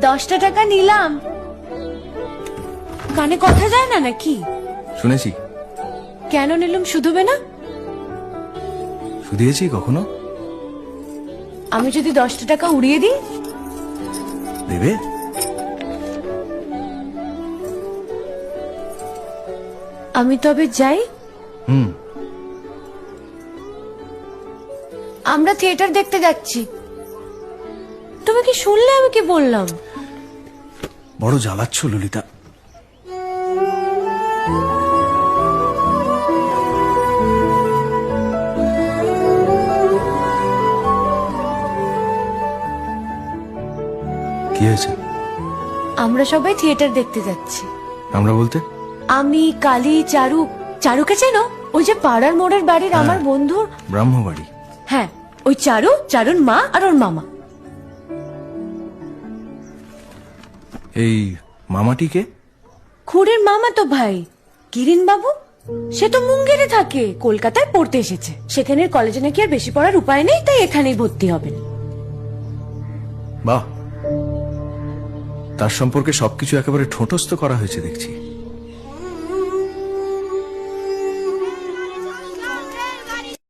10টা টাকা নিলাম। কানে কথা যায় না নাকি? শুনেছি। কেন নিলাম? শুধুবে না? শুধিয়েছি কখনো? আমি যদি 10টা টাকা উড়িয়ে দিই? দেবে? আমি তবে যাই। আমরা থিয়েটার দেখতে যাচ্ছি। তুমি কি শুনলে আমি কি বললাম? বড় জ্বালাচ্ছ ললিতা। কি হয়েছে? আমরা সবাই থিয়েটার দেখতে যাচ্ছি। আমরা বলতে? আমি, কালী, চারু। চারুকে চেনো? ওই যে পাড়ার মোড়ের বাড়ির আমার বন্ধুর ব্রাহ্মবাড়ি। হ্যাঁ, ওই চারু, চারুর মা আর ওর মামা। এই মামাটিকে? খুড়ের মামা তো ভাই, কিরিন বাবু। সে তো মুঙ্গেরে থাকে, কলকাতায় পড়তে এসেছে। সেখানের কলেজে নাকি আর বেশি পড়ার উপায় নেই, তাই এখানেই ভর্তি হবেন। বাহ, তার সম্পর্কে সবকিছু একেবারে ঠোঁটস্থ করা হয়েছে দেখছি।